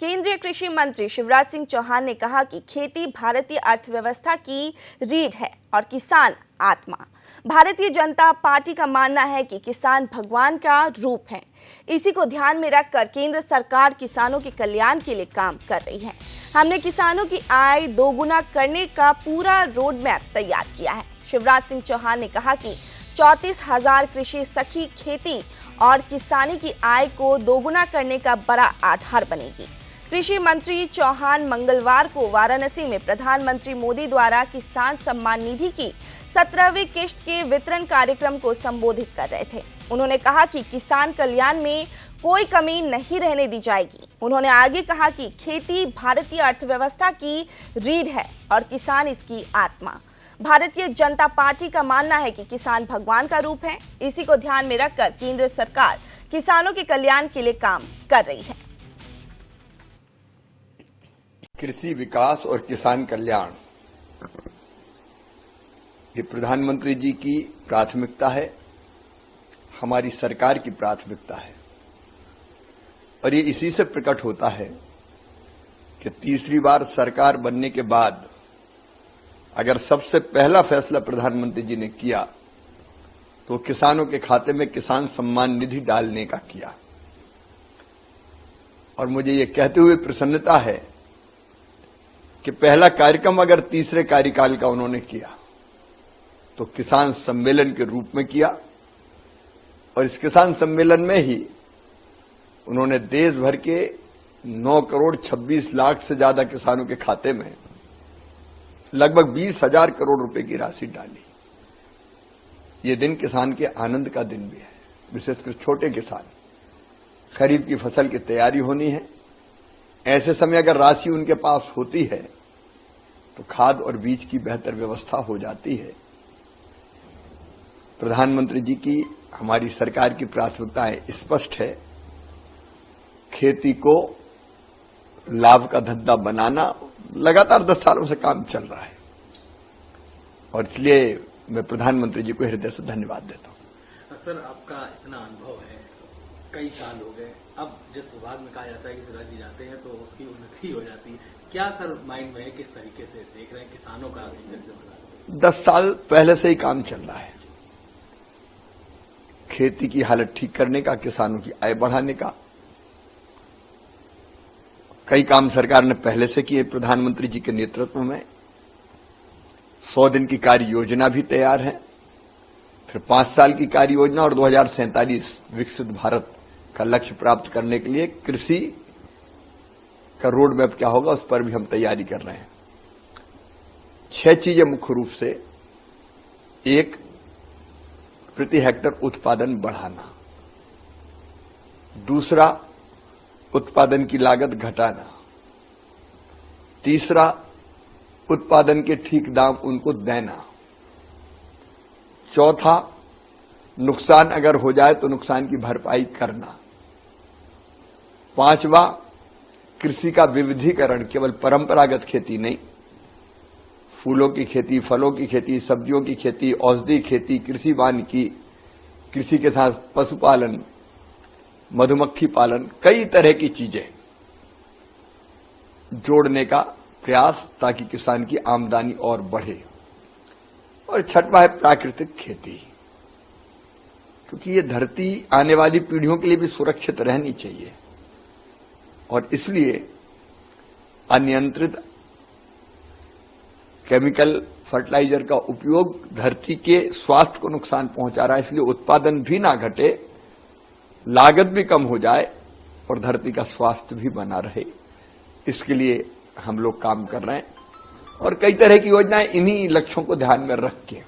केंद्रीय कृषि मंत्री शिवराज सिंह चौहान ने कहा कि खेती भारतीय अर्थव्यवस्था की रीढ़ है और किसान आत्मा। भारतीय जनता पार्टी का मानना है कि किसान भगवान का रूप है। इसी को ध्यान में रखकर केंद्र सरकार किसानों के कल्याण के लिए काम कर रही है। हमने किसानों की आय दोगुना करने का पूरा रोड मैप तैयार किया है। शिवराज सिंह चौहान ने कहा कि 34,000 कृषि सखी खेती और किसानी की आय को दोगुना करने का बड़ा आधार बनेगी। कृषि मंत्री चौहान मंगलवार को वाराणसी में प्रधानमंत्री मोदी द्वारा किसान सम्मान निधि की 17वीं किश्त के वितरण कार्यक्रम को संबोधित कर रहे थे। उन्होंने कहा कि किसान कल्याण में कोई कमी नहीं रहने दी जाएगी। उन्होंने आगे कहा कि खेती भारतीय अर्थव्यवस्था की रीढ़ है और किसान इसकी आत्मा। भारतीय जनता पार्टी का मानना है कि किसान भगवान का रूप है। इसी को ध्यान में रखकर केंद्र सरकार किसानों के कल्याण के लिए काम कर रही है। कृषि विकास और किसान कल्याण ये प्रधानमंत्री जी की प्राथमिकता है, हमारी सरकार की प्राथमिकता है और ये इसी से प्रकट होता है कि तीसरी बार सरकार बनने के बाद अगर सबसे पहला फैसला प्रधानमंत्री जी ने किया तो किसानों के खाते में किसान सम्मान निधि डालने का किया। और मुझे ये कहते हुए प्रसन्नता है कि पहला कार्यक्रम अगर तीसरे कार्यकाल का उन्होंने किया तो किसान सम्मेलन के रूप में किया और इस किसान सम्मेलन में ही उन्होंने देश भर के 9 करोड़ 26 लाख से ज्यादा किसानों के खाते में लगभग 20,000 करोड़ रुपए की राशि डाली। ये दिन किसान के आनंद का दिन भी है, विशेषकर छोटे किसान। खरीफ की फसल की तैयारी होनी है, ऐसे समय अगर राशि उनके पास होती है तो खाद और बीज की बेहतर व्यवस्था हो जाती है। प्रधानमंत्री जी की, हमारी सरकार की प्राथमिकताएं स्पष्ट है। खेती को लाभ का धंधा बनाना लगातार 10 सालों से काम चल रहा है और इसलिए मैं प्रधानमंत्री जी को हृदय से धन्यवाद देता हूं। सर, आपका इतना अनुभव है, कई साल हो गए, अब जिस विभाग में कहा जाता है कि शिवराज जी जाते हैं तो उसकी उन्नति हो जाती है। क्या सर माइंड में है, किस तरीके से देख रहे हैं किसानों का? 10 साल पहले से ही काम चल रहा है, खेती की हालत ठीक करने का, किसानों की आय बढ़ाने का। कई काम सरकार ने पहले से किए प्रधानमंत्री जी के नेतृत्व में। 100 दिन की कार्य योजना भी तैयार है, फिर 5 साल की कार्य योजना और 2047 विकसित भारत का लक्ष्य प्राप्त करने के लिए कृषि का रोड मैप क्या होगा उस पर भी हम तैयारी कर रहे हैं। 6 चीजें मुख्य रूप से। 1, प्रति हेक्टर उत्पादन बढ़ाना। दूसरा, उत्पादन की लागत घटाना। तीसरा, उत्पादन के ठीक दाम उनको देना। चौथा, नुकसान अगर हो जाए तो नुकसान की भरपाई करना। 5वां, कृषि का विविधीकरण, केवल परंपरागत खेती नहीं, फूलों की खेती, फलों की खेती, सब्जियों की खेती, औषधि खेती, कृषि वानिकी, कृषि के साथ पशुपालन, मधुमक्खी पालन, कई तरह की चीजें जोड़ने का प्रयास ताकि किसान की आमदनी और बढ़े। और 6वां है प्राकृतिक खेती, क्योंकि ये धरती आने वाली पीढ़ियों के लिए भी सुरक्षित रहनी चाहिए और इसलिए अनियंत्रित केमिकल फर्टिलाइजर का उपयोग धरती के स्वास्थ्य को नुकसान पहुंचा रहा है। इसलिए उत्पादन भी ना घटे, लागत भी कम हो जाए और धरती का स्वास्थ्य भी बना रहे, इसके लिए हम लोग काम कर रहे हैं और कई तरह की योजनाएं इन्हीं लक्ष्यों को ध्यान में रख के